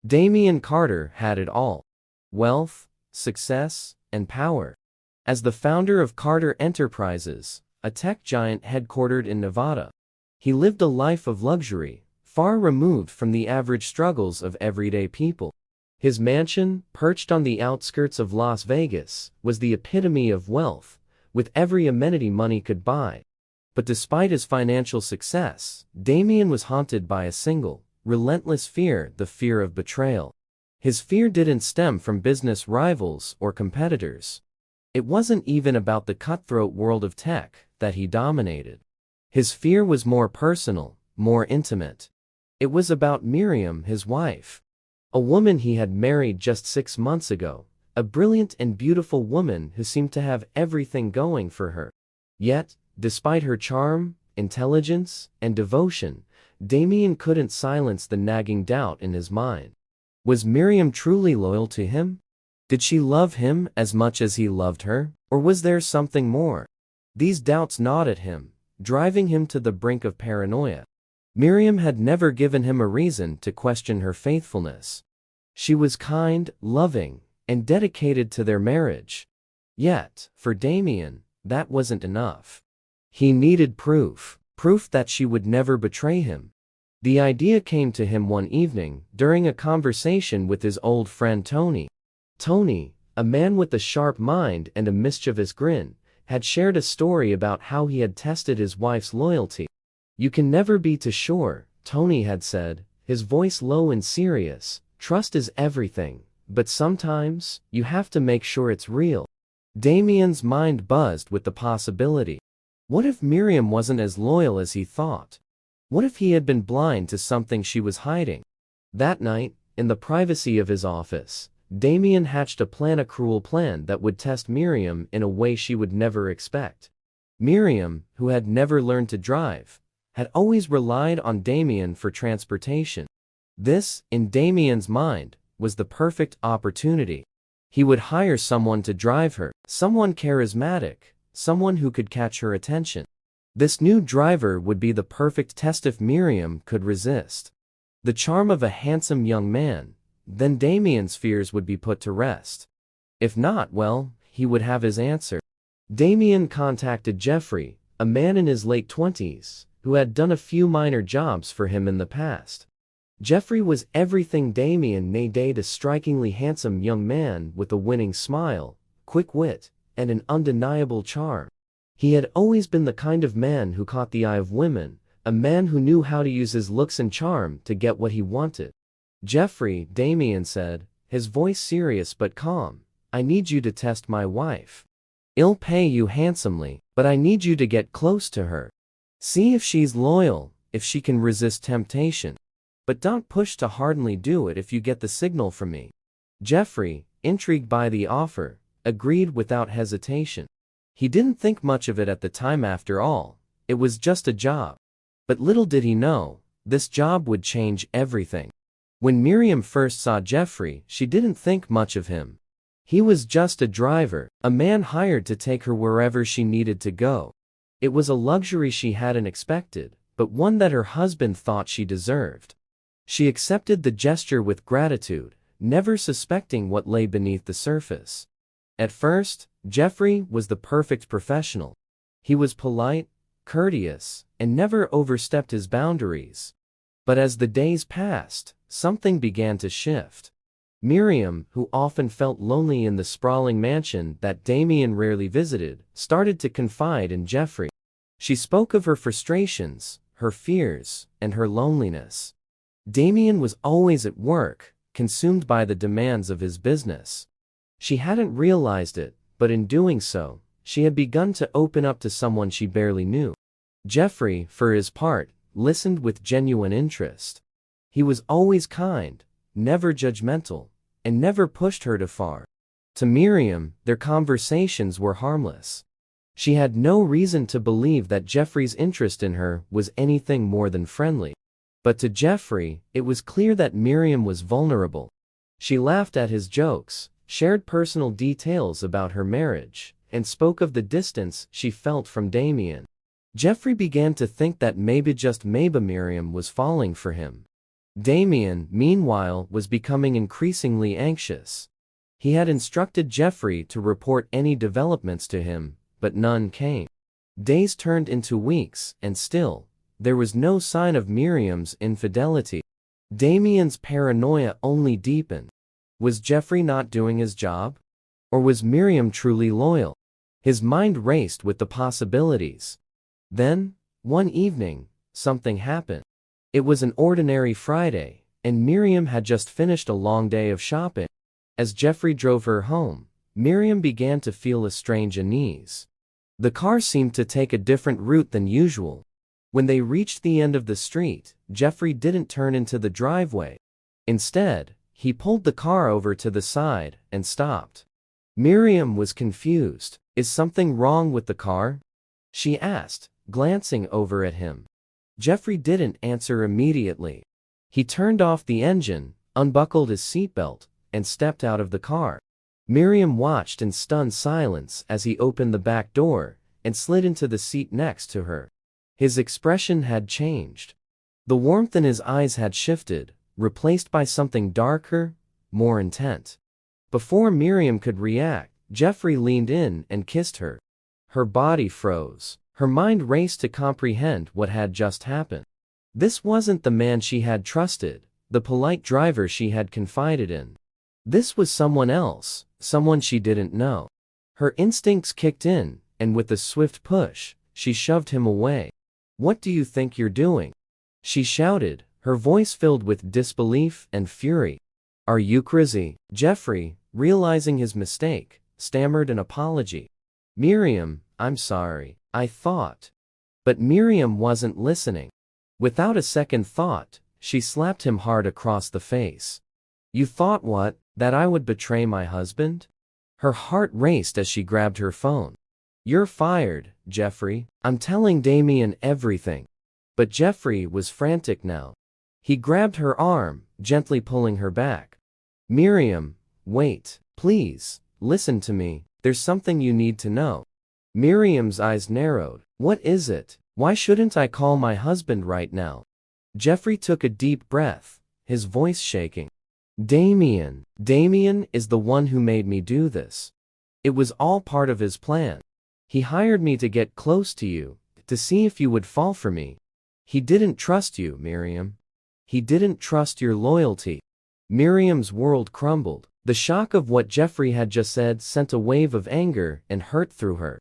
Damian Carter had it all: wealth, success, and power. As the founder of Carter Enterprises, a tech giant headquartered in Nevada, he lived a life of luxury, far removed from the average struggles of everyday people. His mansion, perched on the outskirts of Las Vegas, was the epitome of wealth, with every amenity money could buy. But despite his financial success, Damian was haunted by a single, relentless fear: the fear of betrayal. His fear didn't stem from business rivals or competitors. It wasn't even about the cutthroat world of tech that he dominated. His fear was more personal, more intimate. It was about Miriam, his wife. A woman he had married just 6 months ago, a brilliant and beautiful woman who seemed to have everything going for her. Yet, despite her charm, intelligence, and devotion, Damian couldn't silence the nagging doubt in his mind. Was Miriam truly loyal to him? Did she love him as much as he loved her? Or was there something more? These doubts gnawed at him, driving him to the brink of paranoia. Miriam had never given him a reason to question her faithfulness. She was kind, loving, and dedicated to their marriage. Yet, for Damian, that wasn't enough. He needed proof that she would never betray him. The idea came to him one evening, during a conversation with his old friend Tony. Tony, a man with a sharp mind and a mischievous grin, had shared a story about how he had tested his wife's loyalty. "You can never be too sure," Tony had said, his voice low and serious. "Trust is everything, but sometimes, you have to make sure it's real." Damian's mind buzzed with the possibility. What if Miriam wasn't as loyal as he thought? What if he had been blind to something she was hiding? That night, in the privacy of his office, Damian hatched a cruel plan that would test Miriam in a way she would never expect. Miriam, who had never learned to drive, had always relied on Damian for transportation. This, in Damian's mind, was the perfect opportunity. He would hire someone to drive her, someone charismatic, someone who could catch her attention. This new driver would be the perfect test if Miriam could resist the charm of a handsome young man. Then Damian's fears would be put to rest. If not, well, he would have his answer. Damian contacted Jeffrey, a man in his late 20s, who had done a few minor jobs for him in the past. Jeffrey was everything Damian needed: a strikingly handsome young man with a winning smile, quick wit, and an undeniable charm. He had always been the kind of man who caught the eye of women, a man who knew how to use his looks and charm to get what he wanted. "Jeffrey," Damian said, his voice serious but calm, "I need you to test my wife. I'll pay you handsomely, but I need you to get close to her. See if she's loyal, if she can resist temptation. But don't push to hardly do it if you get the signal from me." Jeffrey, intrigued by the offer, agreed without hesitation. He didn't think much of it at the time. After all, it was just a job. But little did he know, this job would change everything. When Miriam first saw Jeffrey, she didn't think much of him. He was just a driver, a man hired to take her wherever she needed to go. It was a luxury she hadn't expected, but one that her husband thought she deserved. She accepted the gesture with gratitude, never suspecting what lay beneath the surface. At first, Jeffrey was the perfect professional. He was polite, courteous, and never overstepped his boundaries. But as the days passed, something began to shift. Miriam, who often felt lonely in the sprawling mansion that Damian rarely visited, started to confide in Jeffrey. She spoke of her frustrations, her fears, and her loneliness. Damian was always at work, consumed by the demands of his business. She hadn't realized it, but in doing so, she had begun to open up to someone she barely knew. Jeffrey, for his part, listened with genuine interest. He was always kind, never judgmental, and never pushed her too far. To Miriam, their conversations were harmless. She had no reason to believe that Jeffrey's interest in her was anything more than friendly. But to Jeffrey, it was clear that Miriam was vulnerable. She laughed at his jokes, shared personal details about her marriage, and spoke of the distance she felt from Damian. Jeffrey began to think that maybe, just maybe, Miriam was falling for him. Damian, meanwhile, was becoming increasingly anxious. He had instructed Jeffrey to report any developments to him, but none came. Days turned into weeks, and still, there was no sign of Miriam's infidelity. Damian's paranoia only deepened. Was Jeffrey not doing his job? Or was Miriam truly loyal? His mind raced with the possibilities. Then, one evening, something happened. It was an ordinary Friday, and Miriam had just finished a long day of shopping. As Jeffrey drove her home, Miriam began to feel a strange unease. The car seemed to take a different route than usual. When they reached the end of the street, Jeffrey didn't turn into the driveway. Instead, he pulled the car over to the side and stopped. Miriam was confused. "Is something wrong with the car?" she asked, glancing over at him. Jeffrey didn't answer immediately. He turned off the engine, unbuckled his seatbelt, and stepped out of the car. Miriam watched in stunned silence as he opened the back door and slid into the seat next to her. His expression had changed. The warmth in his eyes had shifted, replaced by something darker, more intent. Before Miriam could react, Jeffrey leaned in and kissed her. Her body froze. Her mind raced to comprehend what had just happened. This wasn't the man she had trusted, the polite driver she had confided in. This was someone else, someone she didn't know. Her instincts kicked in, and with a swift push, she shoved him away. "What do you think you're doing?" she shouted, her voice filled with disbelief and fury. "Are you crazy?" Jeffrey, realizing his mistake, stammered an apology. "Miriam, I'm sorry, I thought." But Miriam wasn't listening. Without a second thought, she slapped him hard across the face. "You thought what? That I would betray my husband?" Her heart raced as she grabbed her phone. "You're fired, Jeffrey. I'm telling Damian everything." But Jeffrey was frantic now. He grabbed her arm, gently pulling her back. "Miriam, wait, please, listen to me. There's something you need to know." Miriam's eyes narrowed. "What is it? Why shouldn't I call my husband right now?" Jeffrey took a deep breath, his voice shaking. Damian is the one who made me do this. It was all part of his plan. He hired me to get close to you, to see if you would fall for me. He didn't trust you, Miriam. He didn't trust your loyalty." Miriam's world crumbled. The shock of what Jeffrey had just said sent a wave of anger and hurt through her.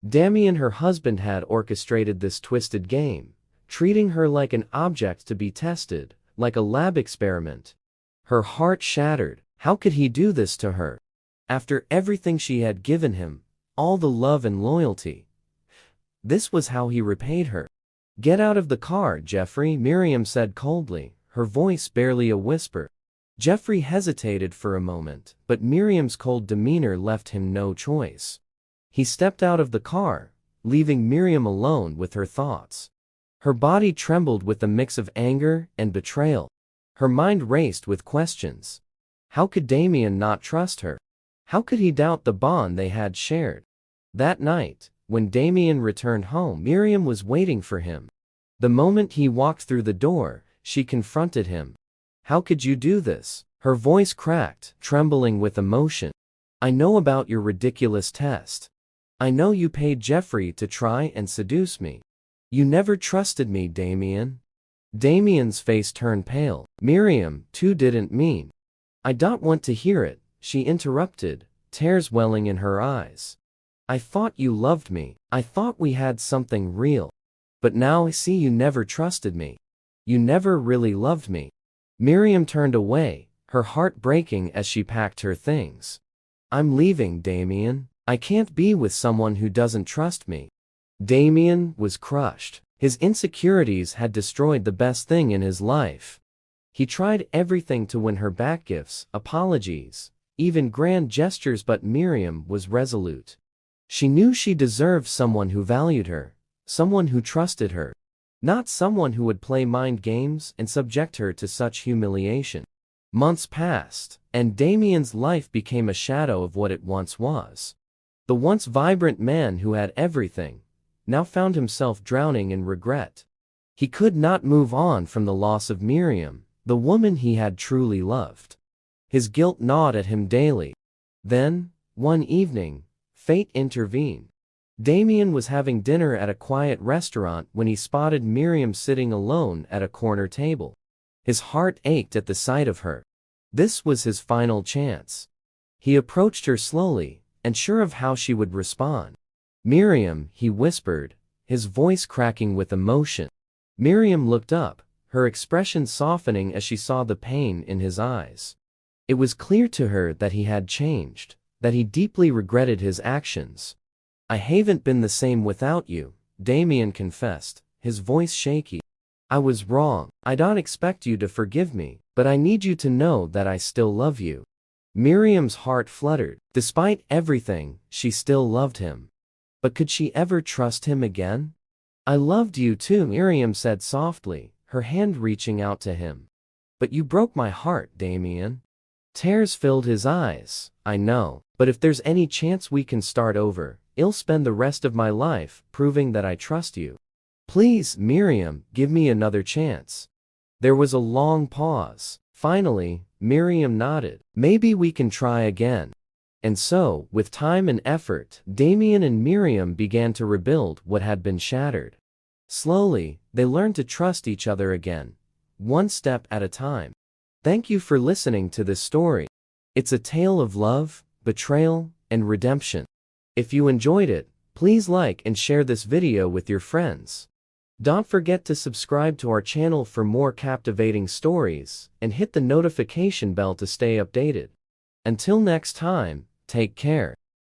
Damian, her husband, had orchestrated this twisted game, treating her like an object to be tested, like a lab experiment. Her heart shattered. How could he do this to her? After everything she had given him, all the love and loyalty. This was how he repaid her. "Get out of the car, Jeffrey," Miriam said coldly, her voice barely a whisper. Jeffrey hesitated for a moment, but Miriam's cold demeanor left him no choice. He stepped out of the car, leaving Miriam alone with her thoughts. Her body trembled with a mix of anger and betrayal. Her mind raced with questions. How could Damian not trust her? How could he doubt the bond they had shared? That night, when Damian returned home, Miriam was waiting for him. The moment he walked through the door, she confronted him. "How could you do this?" Her voice cracked, trembling with emotion. "I know about your ridiculous test. I know you paid Jeffrey to try and seduce me. You never trusted me, Damian." Damian's face turned pale. Miriam, too, didn't mean. "I don't want to hear it," she interrupted, tears welling in her eyes. "I thought you loved me. I thought we had something real. But now I see you never trusted me. You never really loved me." Miriam turned away, her heart breaking as she packed her things. "I'm leaving, Damian. I can't be with someone who doesn't trust me." Damian was crushed. His insecurities had destroyed the best thing in his life. He tried everything to win her back, gifts, apologies, even grand gestures, but Miriam was resolute. She knew she deserved someone who valued her, someone who trusted her, not someone who would play mind games and subject her to such humiliation. Months passed, and Damian's life became a shadow of what it once was. The once vibrant man who had everything now found himself drowning in regret. He could not move on from the loss of Miriam, the woman he had truly loved. His guilt gnawed at him daily. Then, one evening, fate intervened. Damian was having dinner at a quiet restaurant when he spotted Miriam sitting alone at a corner table. His heart ached at the sight of her. This was his final chance. He approached her slowly, unsure of how she would respond. "Miriam," he whispered, his voice cracking with emotion. Miriam looked up, her expression softening as she saw the pain in his eyes. It was clear to her that he had changed, that he deeply regretted his actions. "I haven't been the same without you," Damian confessed, his voice shaky. "I was wrong. I don't expect you to forgive me, but I need you to know that I still love you." Miriam's heart fluttered. Despite everything, she still loved him. But could she ever trust him again? "I loved you too," Miriam said softly, her hand reaching out to him. "But you broke my heart, Damian." Tears filled his eyes. "I know, but if there's any chance we can start over, I'll spend the rest of my life proving that I trust you. Please, Miriam, give me another chance." There was a long pause. Finally, Miriam nodded. "Maybe we can try again." And so, with time and effort, Damian and Miriam began to rebuild what had been shattered. Slowly, they learned to trust each other again, one step at a time. Thank you for listening to this story. It's a tale of love, betrayal, and redemption. If you enjoyed it, please like and share this video with your friends. Don't forget to subscribe to our channel for more captivating stories, and hit the notification bell to stay updated. Until next time, take care.